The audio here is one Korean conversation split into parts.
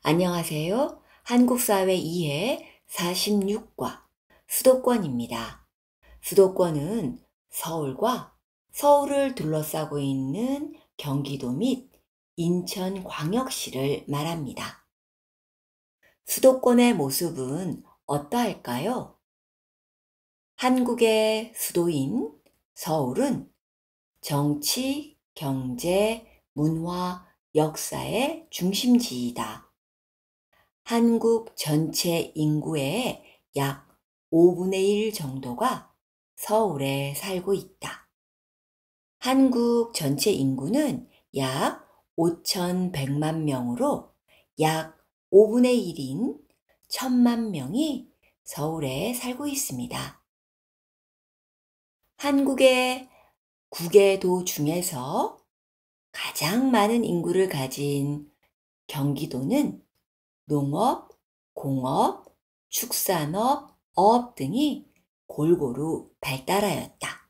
안녕하세요. 한국사회 이해 46과 수도권입니다. 수도권은 서울과 서울을 둘러싸고 있는 경기도 및 인천광역시를 말합니다. 수도권의 모습은 어떠할까요? 한국의 수도인 서울은 정치, 경제, 문화, 역사의 중심지이다. 한국 전체 인구의 약 5분의 1 정도가 서울에 살고 있다. 한국 전체 인구는 약 5,100만 명으로 약 5분의 1인 1,000만 명이 서울에 살고 있습니다. 한국의 9개 도 중에서 가장 많은 인구를 가진 경기도는 농업, 공업, 축산업, 어업 등이 골고루 발달하였다.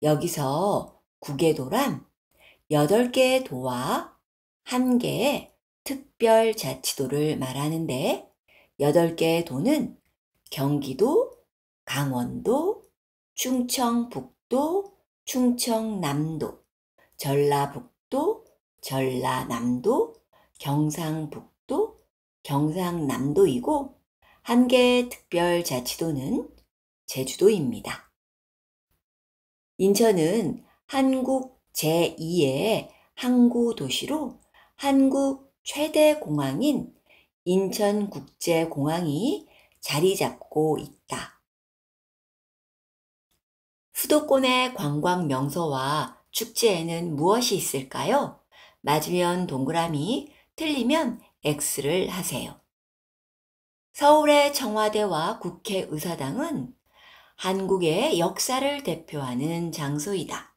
여기서 9개도란 8개의 도와 1개의 특별자치도를 말하는데 8개의 도는 경기도, 강원도, 충청북도, 충청남도, 전라북도, 전라남도, 경상북도, 경상남도이고 1개의 특별자치도는 제주도입니다. 인천은 한국 제2의 항구도시로 한국 최대 공항인 인천국제공항이 자리 잡고 있다. 수도권의 관광 명소와 축제에는 무엇이 있을까요? 맞으면 동그라미, 틀리면 X를 하세요. 서울의 청와대와 국회의사당은 한국의 역사를 대표하는 장소이다.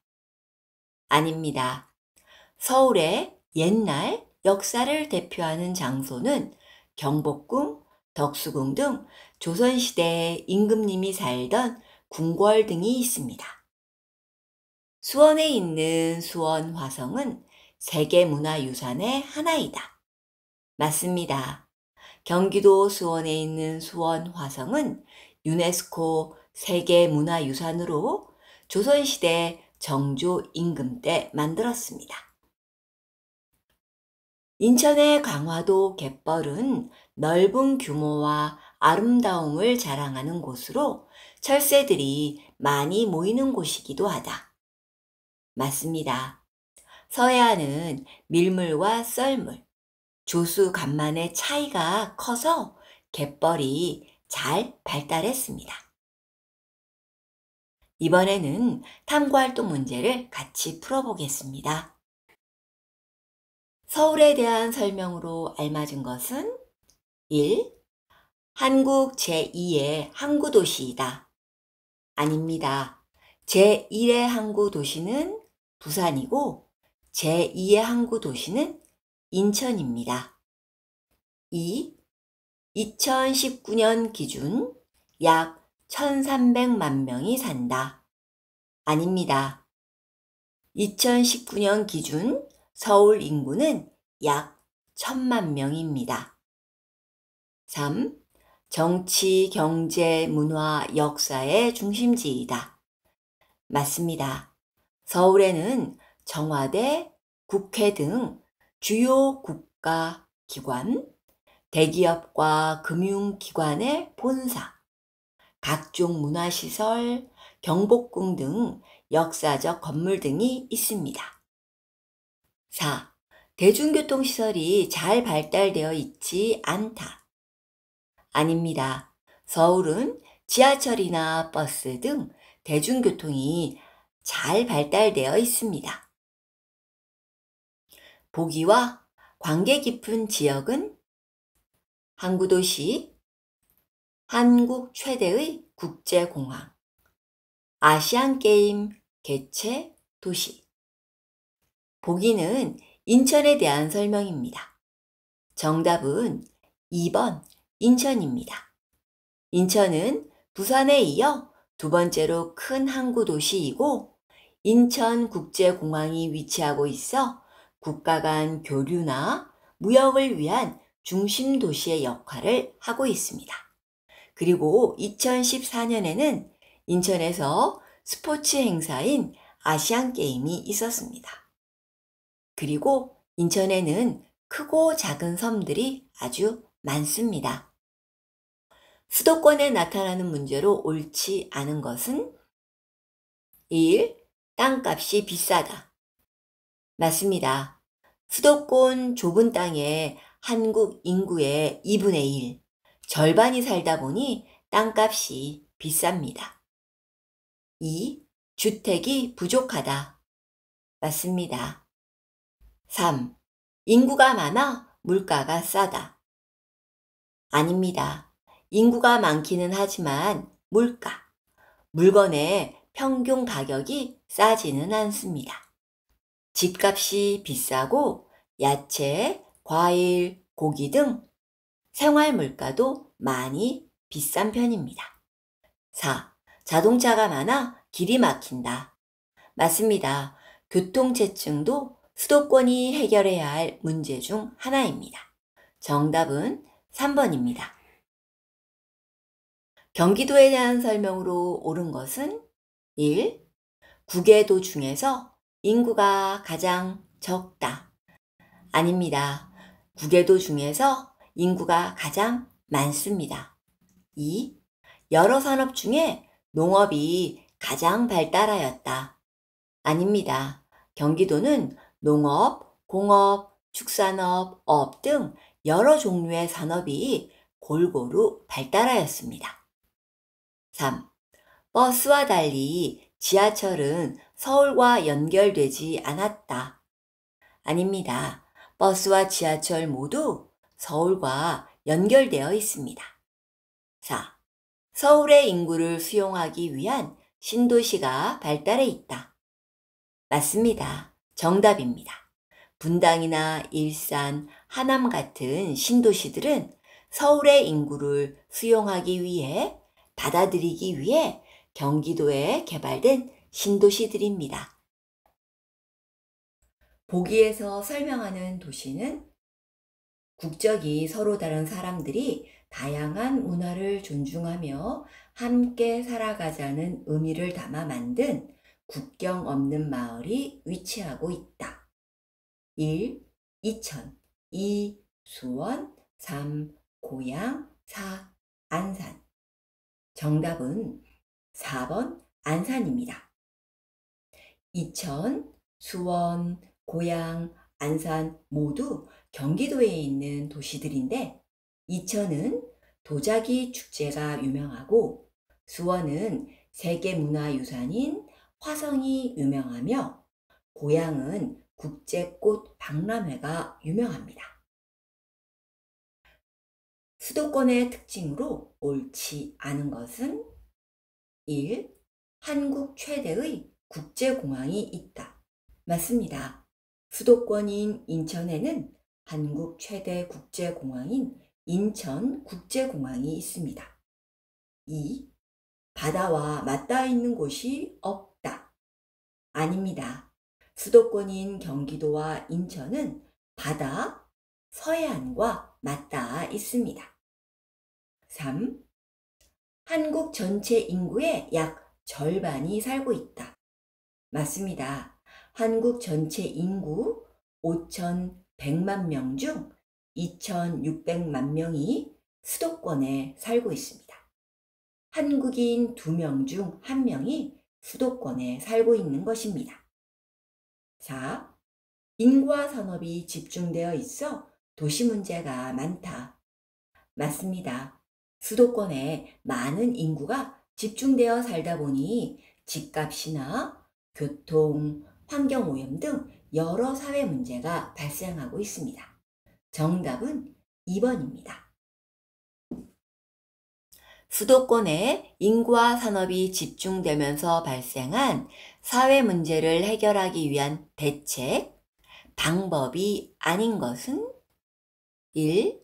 아닙니다. 서울의 옛날 역사를 대표하는 장소는 경복궁, 덕수궁 등 조선시대에 임금님이 살던 궁궐 등이 있습니다. 수원에 있는 수원 화성은 세계문화유산의 하나이다. 맞습니다. 경기도 수원에 있는 수원 화성은 유네스코 세계문화유산으로 조선시대 정조 임금 때 만들었습니다. 인천의 강화도 갯벌은 넓은 규모와 아름다움을 자랑하는 곳으로 철새들이 많이 모이는 곳이기도 하다. 맞습니다. 서해안은 밀물과 썰물, 조수 간만의 차이가 커서 갯벌이 잘 발달했습니다. 이번에는 탐구활동 문제를 같이 풀어보겠습니다. 서울에 대한 설명으로 알맞은 것은 1. 한국 제2의 항구도시이다. 아닙니다. 제1의 항구도시는 부산이고 제2의 항구도시는 인천입니다. 2. 2019년 기준 약 1,300만 명이 산다. 아닙니다. 2019년 기준 서울 인구는 약 1,000만 명입니다. 3. 정치, 경제, 문화, 역사의 중심지이다. 맞습니다. 서울에는 청와대, 국회 등 주요 국가 기관, 대기업과 금융기관의 본사, 각종 문화시설, 경복궁 등 역사적 건물 등이 있습니다. 4. 대중교통시설이 잘 발달되어 있지 않다. 아닙니다. 서울은 지하철이나 버스 등 대중교통이 잘 발달되어 있습니다. 보기와 관계 깊은 지역은 항구도시, 한국 최대의 국제공항, 아시안게임 개최 도시. 보기는 인천에 대한 설명입니다. 정답은 2번 인천입니다. 인천은 부산에 이어 두 번째로 큰 항구도시이고 인천국제공항이 위치하고 있어 국가 간 교류나 무역을 위한 중심 도시의 역할을 하고 있습니다. 그리고 2014년에는 인천에서 스포츠 행사인 아시안 게임이 있었습니다. 그리고 인천에는 크고 작은 섬들이 아주 많습니다. 수도권에 나타나는 문제로 옳지 않은 것은 1. 땅값이 비싸다. 맞습니다. 수도권 좁은 땅에 한국 인구의 2분의 1, 절반이 살다 보니 땅값이 비쌉니다. 2. 주택이 부족하다. 맞습니다. 3. 인구가 많아 물가가 싸다. 아닙니다. 인구가 많기는 하지만 물건의 평균 가격이 싸지는 않습니다. 집값이 비싸고 야채, 과일, 고기 등 생활 물가도 많이 비싼 편입니다. 4. 자동차가 많아 길이 막힌다. 맞습니다. 교통체증도 수도권이 해결해야 할 문제 중 하나입니다. 정답은 3번입니다. 경기도에 대한 설명으로 옳은 것은 1. 국외도 중에서 인구가 가장 적다. 아닙니다. 국외도 중에서 인구가 가장 많습니다. 2. 여러 산업 중에 농업이 가장 발달하였다. 아닙니다. 경기도는 농업, 공업, 축산업, 어업 등 여러 종류의 산업이 골고루 발달하였습니다. 3. 버스와 달리 지하철은 서울과 연결되지 않았다. 아닙니다. 버스와 지하철 모두 서울과 연결되어 있습니다. 4. 서울의 인구를 수용하기 위한 신도시가 발달해 있다. 맞습니다. 정답입니다. 분당이나 일산, 하남 같은 신도시들은 서울의 인구를 수용하기 위해 받아들이기 위해 경기도에 개발된 신도시들입니다. 보기에서 설명하는 도시는 국적이 서로 다른 사람들이 다양한 문화를 존중하며 함께 살아가자는 의미를 담아 만든 국경 없는 마을이 위치하고 있다. 1. 이천, 2. 수원, 3. 고양, 4. 안산. 정답은 4번 안산입니다. 이천, 수원, 고양, 안산 모두 경기도에 있는 도시들인데 이천은 도자기 축제가 유명하고 수원은 세계문화유산인 화성이 유명하며 고양은 국제꽃 박람회가 유명합니다. 수도권의 특징으로 옳지 않은 것은 1. 한국 최대의 국제공항이 있다. 맞습니다. 수도권인 인천에는 한국 최대 국제공항인 인천국제공항이 있습니다. 2. 바다와 맞닿아 있는 곳이 없다. 아닙니다. 수도권인 경기도와 인천은 바다, 서해안과 맞닿아 있습니다. 3. 한국 전체 인구의 약 절반이 살고 있다. 맞습니다. 한국 전체 인구 5,100만 명 중 2,600만 명이 수도권에 살고 있습니다. 한국인 2명 중 1명이 수도권에 살고 있는 것입니다. 4. 인구와 산업이 집중되어 있어 도시 문제가 많다. 맞습니다. 수도권에 많은 인구가 집중되어 살다 보니 집값이나 교통, 환경오염 등 여러 사회 문제가 발생하고 있습니다. 정답은 2번입니다. 수도권에 인구와 산업이 집중되면서 발생한 사회 문제를 해결하기 위한 대책, 방법이 아닌 것은 1.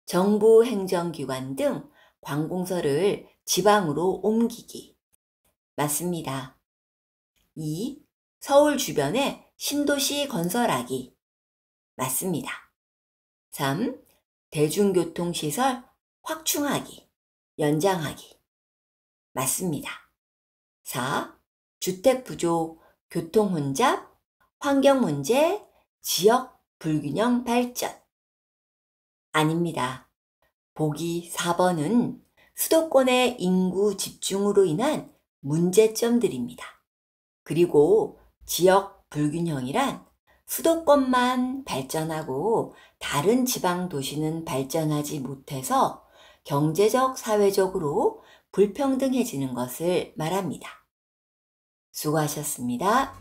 정부 행정기관 등 관공서를 지방으로 옮기기. 맞습니다. 2. 서울 주변에 신도시 건설하기. 맞습니다. 3. 대중교통시설 확충하기, 연장하기. 맞습니다. 4. 주택 부족, 교통 혼잡, 환경 문제, 지역 불균형 발전. 아닙니다. 보기 4번은 수도권의 인구 집중으로 인한 문제점들입니다. 그리고 지역 불균형이란 수도권만 발전하고 다른 지방 도시는 발전하지 못해서 경제적, 사회적으로 불평등해지는 것을 말합니다. 수고하셨습니다.